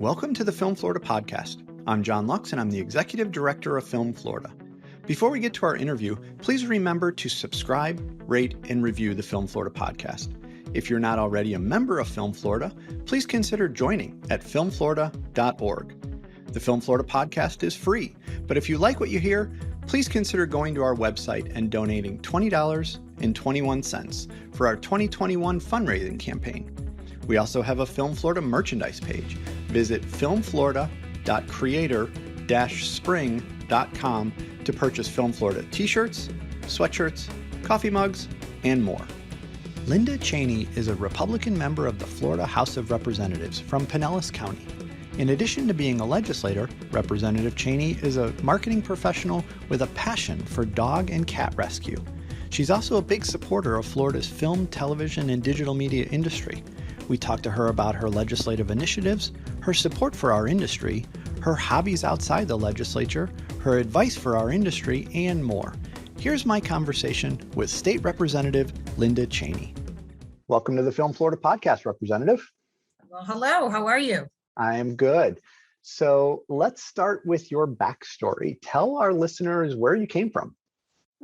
Welcome to the Film Florida podcast. I'm John Lux, and I'm the Executive Director of Film Florida. Before we get to our interview, please remember to subscribe, rate, and review the Film Florida podcast. If you're not already a member of Film Florida, please consider joining at filmflorida.org. The Film Florida podcast is free, but if you like what you hear, please consider going to our website and donating $20.21 for our 2021 fundraising campaign. We also have a Film Florida merchandise page. Visit filmflorida.creator-spring.com to purchase Film Florida t-shirts, sweatshirts, coffee mugs, and more. Linda Chaney is a Republican member of the Florida House of Representatives from Pinellas County. In addition to being a legislator, Representative Chaney is a marketing professional with a passion for dog and cat rescue. She's also a big supporter of Florida's film, television, and digital media industry. We talked to her about her legislative initiatives, her support for our industry, her hobbies outside the legislature, her advice for our industry, and more. Here's my conversation with State Representative Linda Chaney. Welcome to the Film Florida podcast, Representative. Well, hello. How are you? I am good. So let's start with your backstory. Tell our listeners where you came from.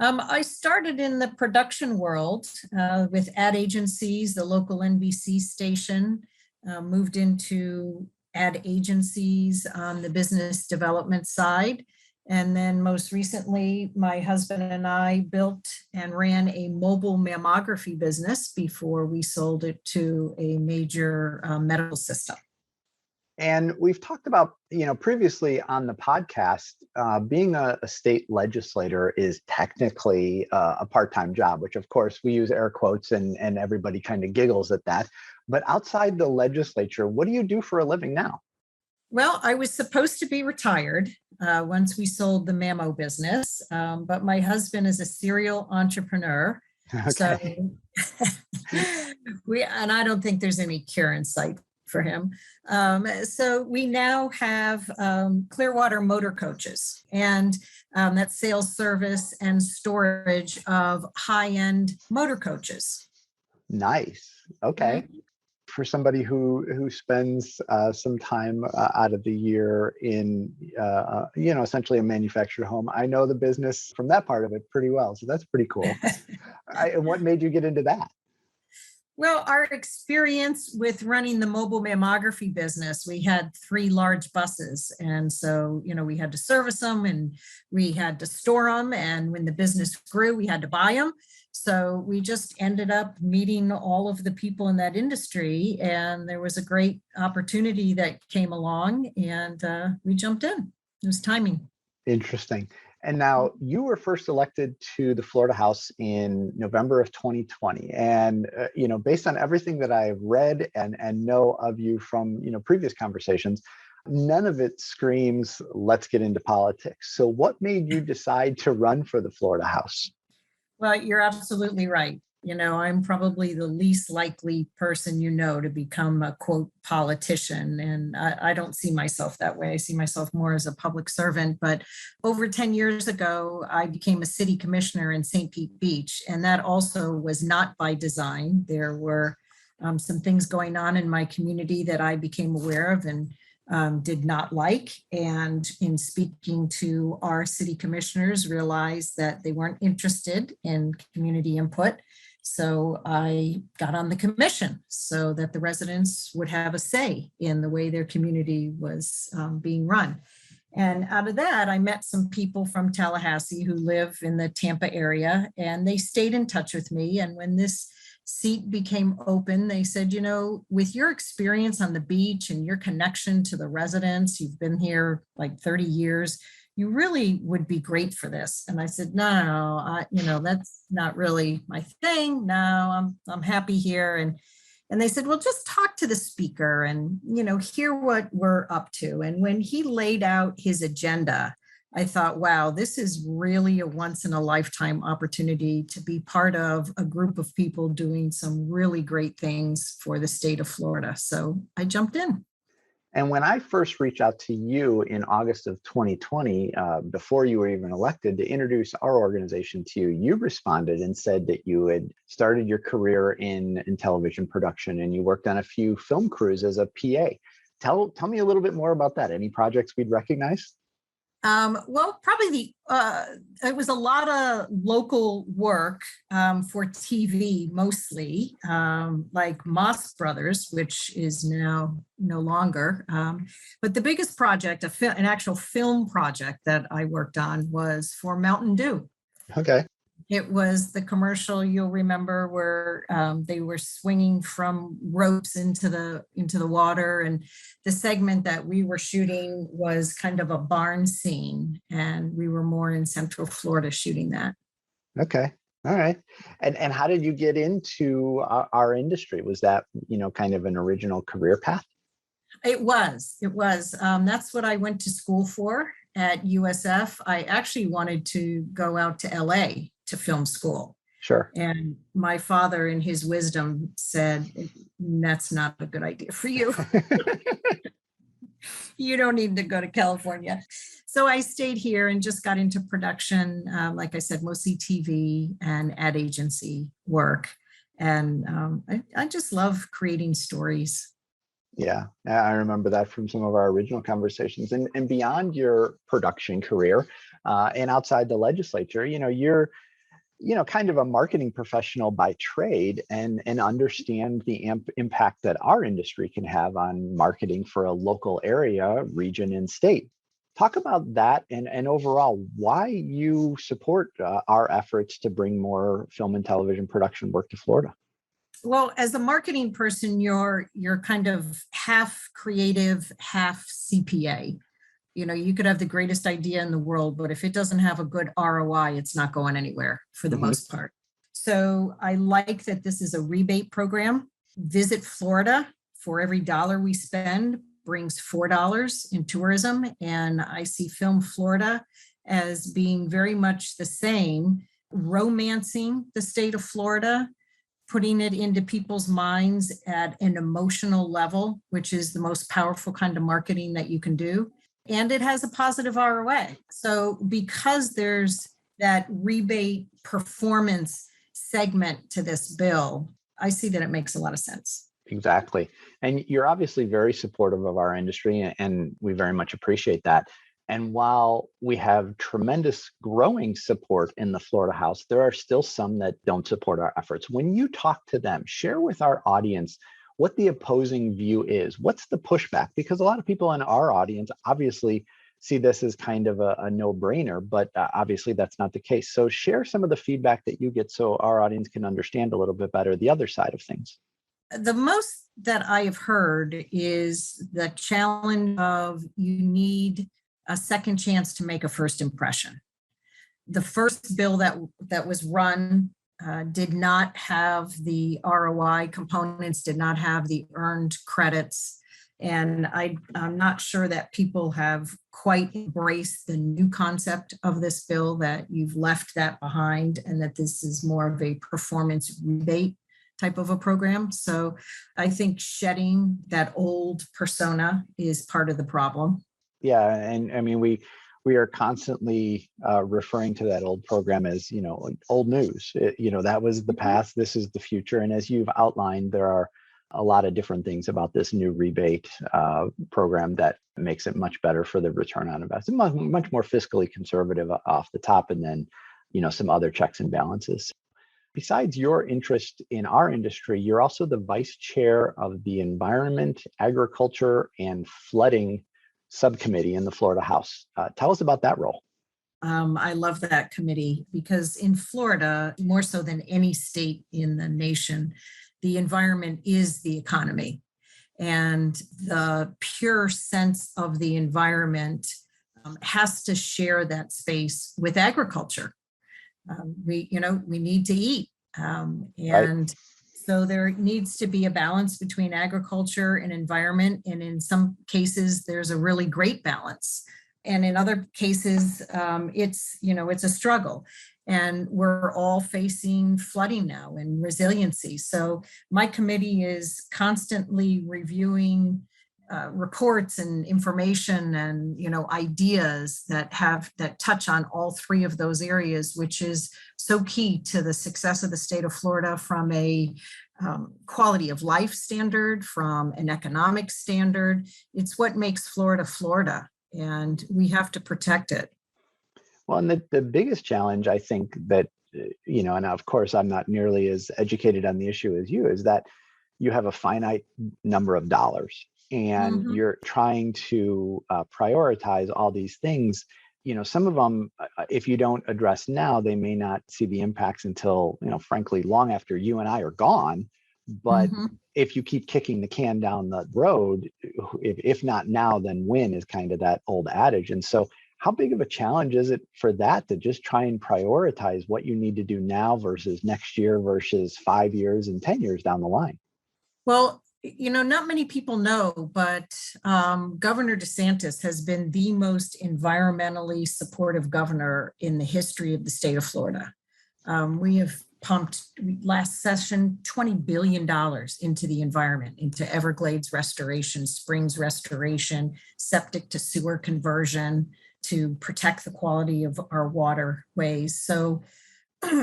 I started in the production world with ad agencies, the local NBC station, moved into ad agencies on the business development side. And then most recently, my husband and I built and ran a mobile mammography business before we sold it to a major medical system. And we've talked about, previously on the podcast, being a state legislator is technically a part-time job, which of course we use air quotes and everybody kind of giggles at that. But outside the legislature, what do you do for a living now? Well, I was supposed to be retired once we sold the mammo business, but my husband is a serial entrepreneur. Okay. So and I don't think there's any cure in sight for him. So we now have Clearwater Motor Coaches, and that's sales, service, and storage of high-end motor coaches. Nice. Okay. Mm-hmm. For somebody who spends some time out of the year in, essentially a manufactured home, I know the business from that part of it pretty well. So that's pretty cool. And what made you get into that? Well, our experience with running the mobile mammography business, we had 3 large buses. And so, we had to service them and we had to store them. And when the business grew, we had to buy them. So we just ended up meeting all of the people in that industry. And there was a great opportunity that came along and we jumped in. It was timing. Interesting. And now you were first elected to the Florida House in November of 2020. And, based on everything that I've read and know of you from, previous conversations, none of it screams, let's get into politics. So what made you decide to run for the Florida House? Well, you're absolutely right. I'm probably the least likely person, to become a quote politician. And I don't see myself that way. I see myself more as a public servant. But over 10 years ago, I became a city commissioner in St. Pete Beach. And that also was not by design. There were some things going on in my community that I became aware of and did not like. And in speaking to our city commissioners, realized that they weren't interested in community input. So I got on the commission so that the residents would have a say in the way their community was being run. And out of that, I met some people from Tallahassee who live in the Tampa area, and they stayed in touch with me. And when this seat became open, they said, with your experience on the beach and your connection to the residents, you've been here like 30 years, you really would be great for this. And I said, no, that's not really my thing. No, I'm happy here. And they said, well, just talk to the speaker and, hear what we're up to. And when he laid out his agenda, I thought, wow, this is really a once in a lifetime opportunity to be part of a group of people doing some really great things for the state of Florida. So I jumped in. And when I first reached out to you in August of 2020, before you were even elected, to introduce our organization to you, you responded and said that you had started your career in television production and you worked on a few film crews as a PA. Tell me a little bit more about that. Any projects we'd recognize? Well, probably it was a lot of local work for TV mostly, like Moss Brothers, which is now no longer. But the biggest project, an actual film project that I worked on was for Mountain Dew. Okay. It was the commercial you'll remember where they were swinging from ropes into the water, and the segment that we were shooting was kind of a barn scene, and we were more in Central Florida shooting that. Okay. All right. And how did you get into our industry? Was that, kind of an original career path? It was. That's what I went to school for at USF. I actually wanted to go out to LA to film school. Sure. And my father, in his wisdom, said, that's not a good idea for you. You don't need to go to California. So I stayed here and just got into production. Like I said, mostly TV and ad agency work. And I just love creating stories. Yeah, I remember that from some of our original conversations. And beyond your production career and outside the legislature, you're kind of a marketing professional by trade and understand the impact that our industry can have on marketing for a local area, region, and state. Talk about that and overall why you support our efforts to bring more film and television production work to Florida. Well, as a marketing person, you're kind of half creative, half CPA. You could have the greatest idea in the world, but if it doesn't have a good ROI, it's not going anywhere for the most part. So I like that this is a rebate program. Visit Florida. For every dollar we spend brings $4 in tourism. And I see Film Florida as being very much the same, romancing the state of Florida, putting it into people's minds at an emotional level, which is the most powerful kind of marketing that you can do. And it has a positive ROI. So because there's that rebate performance segment to this bill, I see that it makes a lot of sense. Exactly. And you're obviously very supportive of our industry, and we very much appreciate that. And while we have tremendous growing support in the Florida House, there are still some that don't support our efforts. When you talk to them, share with our audience what the opposing view is. What's the pushback? Because a lot of people in our audience obviously see this as kind of a no-brainer, but obviously that's not the case. So share some of the feedback that you get so our audience can understand a little bit better the other side of things. The most that I have heard is the challenge of you need a second chance to make a first impression. The first bill that was run did not have the ROI components, did not have the earned credits. And I'm not sure that people have quite embraced the new concept of this bill, that you've left that behind and that this is more of a performance rebate type of a program. So I think shedding that old persona is part of the problem. Yeah, and I mean, we are constantly referring to that old program as, like old news. That was the past, this is the future. And as you've outlined, there are a lot of different things about this new rebate program that makes it much better for the return on investment, much more fiscally conservative off the top, and then, some other checks and balances. Besides your interest in our industry, you're also the vice chair of the Environment, Agriculture, and Flooding subcommittee in the Florida House. Tell us about that role. I love that committee because in Florida, more so than any state in the nation, the environment is the economy. And the pure sense of the environment has to share that space with agriculture. We need to eat. Right. So there needs to be a balance between agriculture and environment. And in some cases, there's a really great balance. And in other cases, it's a struggle. And we're all facing flooding now and resiliency. So my committee is constantly reviewing reports and information and ideas that touch on all three of those areas, which is so key to the success of the state of Florida from a quality of life standard, from an economic standard. It's what makes Florida, Florida, and we have to protect it. Well, and the biggest challenge, I think that, and of course, I'm not nearly as educated on the issue as you, is that you have a finite number of dollars and you're trying to prioritize all these things. Some of them, if you don't address now, they may not see the impacts until, frankly, long after you and I are gone. But if you keep kicking the can down the road, if not now, then when, is kind of that old adage. And so how big of a challenge is it for that, to just try and prioritize what you need to do now versus next year versus 5 years and 10 years down the line? Well, not many people know, but Governor DeSantis has been the most environmentally supportive governor in the history of the state of Florida. We have pumped last session $20 billion into the environment, into Everglades restoration, springs restoration, septic to sewer conversion, to protect the quality of our waterways. So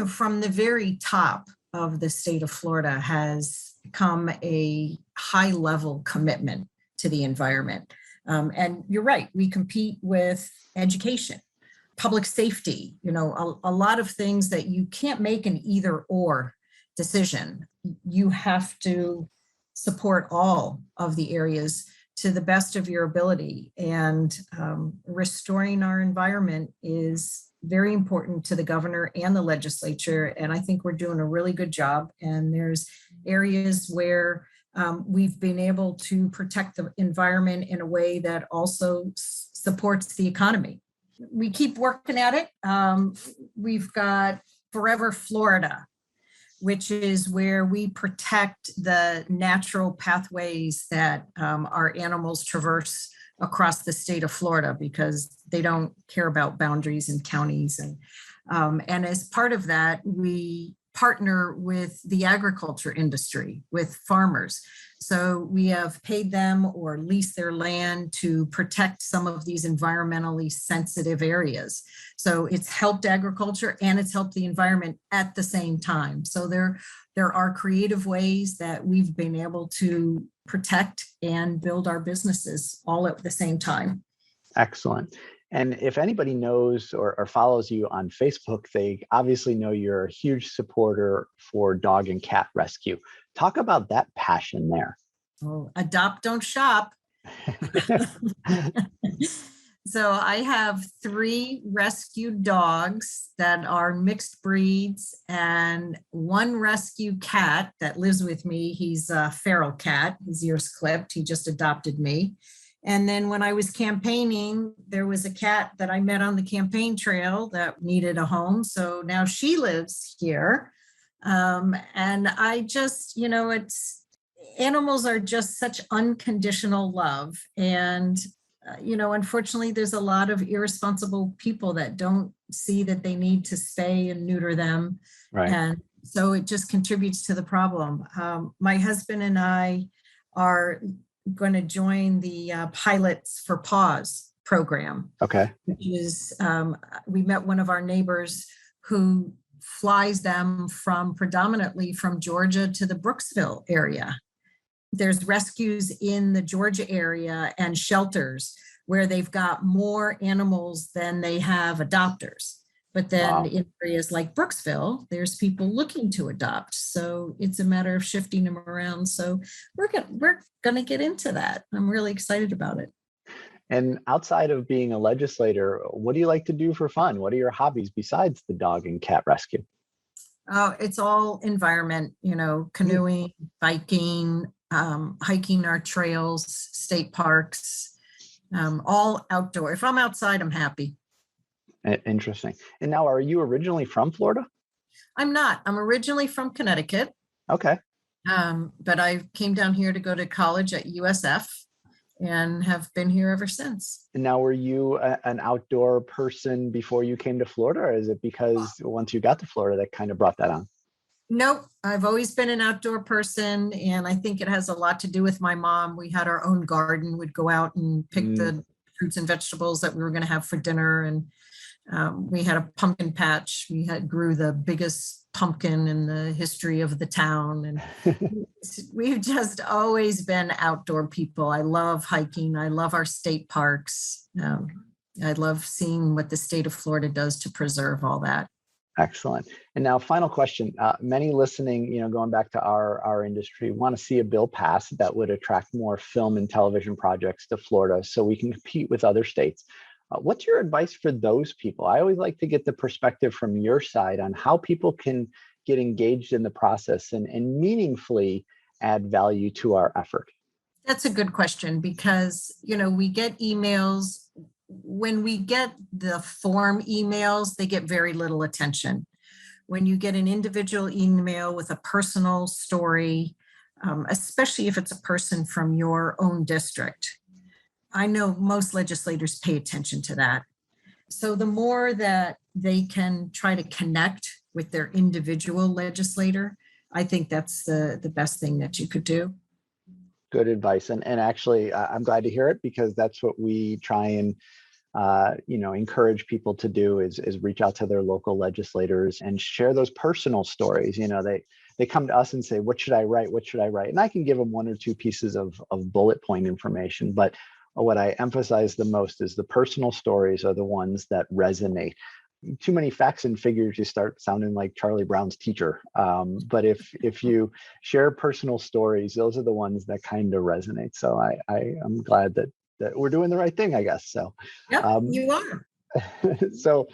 from the very top of the state of Florida has come a high level commitment to the environment. And you're right, we compete with education, public safety, a lot of things that you can't make an either or decision. You have to support all of the areas to the best of your ability. And restoring our environment is very important to the governor and the legislature. And I think we're doing a really good job. And there's areas where we've been able to protect the environment in a way that also supports the economy. We keep working at it. We've got Forever Florida, which is where we protect the natural pathways that our animals traverse across the state of Florida, because they don't care about boundaries and counties. And as part of that, we partner with the agriculture industry, with farmers. So we have paid them or leased their land to protect some of these environmentally sensitive areas. So it's helped agriculture and it's helped the environment at the same time. So there are creative ways that we've been able to protect and build our businesses all at the same time. Excellent. And if anybody knows or follows you on Facebook, they obviously know you're a huge supporter for dog and cat rescue. Talk about that passion there. Oh, adopt, don't shop. So I have 3 rescued dogs that are mixed breeds and 1 rescue cat that lives with me. He's a feral cat. His ears clipped. He just adopted me. And then when I was campaigning, there was a cat that I met on the campaign trail that needed a home. So now she lives here. And I just, animals are just such unconditional love. And, unfortunately, there's a lot of irresponsible people that don't see that they need to spay and neuter them. Right. And so it just contributes to the problem. My husband and I are going to join the Pilots for Paws program. Okay. Which is, we met one of our neighbors who flies them predominantly from Georgia to the Brooksville area. There's rescues in the Georgia area and shelters where they've got more animals than they have adopters. But then in areas like Brooksville, there's people looking to adopt. So it's a matter of shifting them around. So we're going to get into that. I'm really excited about it. And outside of being a legislator, what do you like to do for fun? What are your hobbies besides the dog and cat rescue? Oh, it's all environment, canoeing, biking, hiking our trails, state parks, all outdoor. If I'm outside, I'm happy. Interesting. And now, are you originally from Florida? I'm not. I'm originally from Connecticut. Okay. But I came down here to go to college at USF and have been here ever since. And now, were you an outdoor person before you came to Florida, or is it because once you got to Florida that kind of brought that on? Nope. I've always been an outdoor person, and I think it has a lot to do with my mom. We had our own garden. We'd go out and pick the fruits and vegetables that we were going to have for dinner. And we had a pumpkin patch. We grew the biggest pumpkin in the history of the town. And we've just always been outdoor people. I love hiking. I love our state parks. I love seeing what the state of Florida does to preserve all that. Excellent. And now, final question. Many listening, going back to our industry, want to see a bill pass that would attract more film and television projects to Florida so we can compete with other states. What's your advice for those people? I always like to get the perspective from your side on how people can get engaged in the process and meaningfully add value to our effort. That's a good question because, we get emails. When we get the form emails, they get very little attention. When you get an individual email with a personal story, especially if it's a person from your own district, I know most legislators pay attention to that. So the more that they can try to connect with their individual legislator, I think that's the best thing that you could do. Good advice. And actually, I'm glad to hear it because that's what we try and encourage people to do is reach out to their local legislators and share those personal stories. They come to us and say, what should I write? What should I write? And I can give them one or two pieces of bullet point information. But what I emphasize the most is the personal stories are the ones that resonate. Too many facts and figures, you start sounding like Charlie Brown's teacher. But if you share personal stories, those are the ones that kind of resonate. So I'm glad that we're doing the right thing, I guess. So yeah, you are. So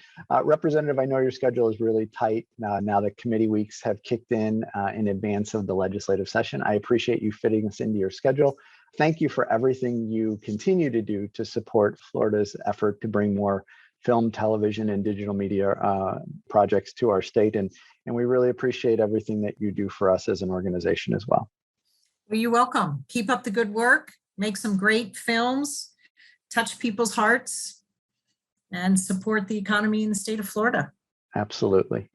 Representative, I know your schedule is really tight now that committee weeks have kicked in advance of the legislative session. I appreciate you fitting us into your schedule. Thank you for everything you continue to do to support Florida's effort to bring more film, television, and digital media projects to our state. And we really appreciate everything that you do for us as an organization as well. Well, you're welcome. Keep up the good work, make some great films, touch people's hearts, and support the economy in the state of Florida. Absolutely.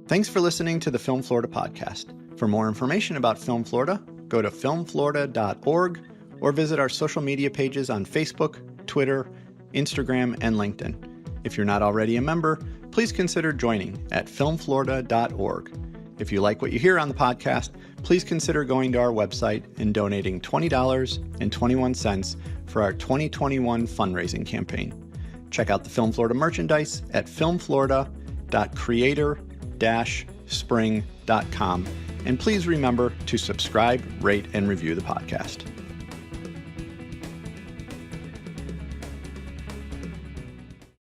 Thanks for listening to the Film Florida podcast. For more information about Film Florida, go to filmflorida.org or visit our social media pages on Facebook, Twitter, Instagram, and LinkedIn. If you're not already a member, please consider joining at filmflorida.org. If you like what you hear on the podcast, please consider going to our website and donating $20.21 for our 2021 fundraising campaign. Check out the Film Florida merchandise at filmflorida.creator-spring.com. And please remember to subscribe, rate, and review the podcast.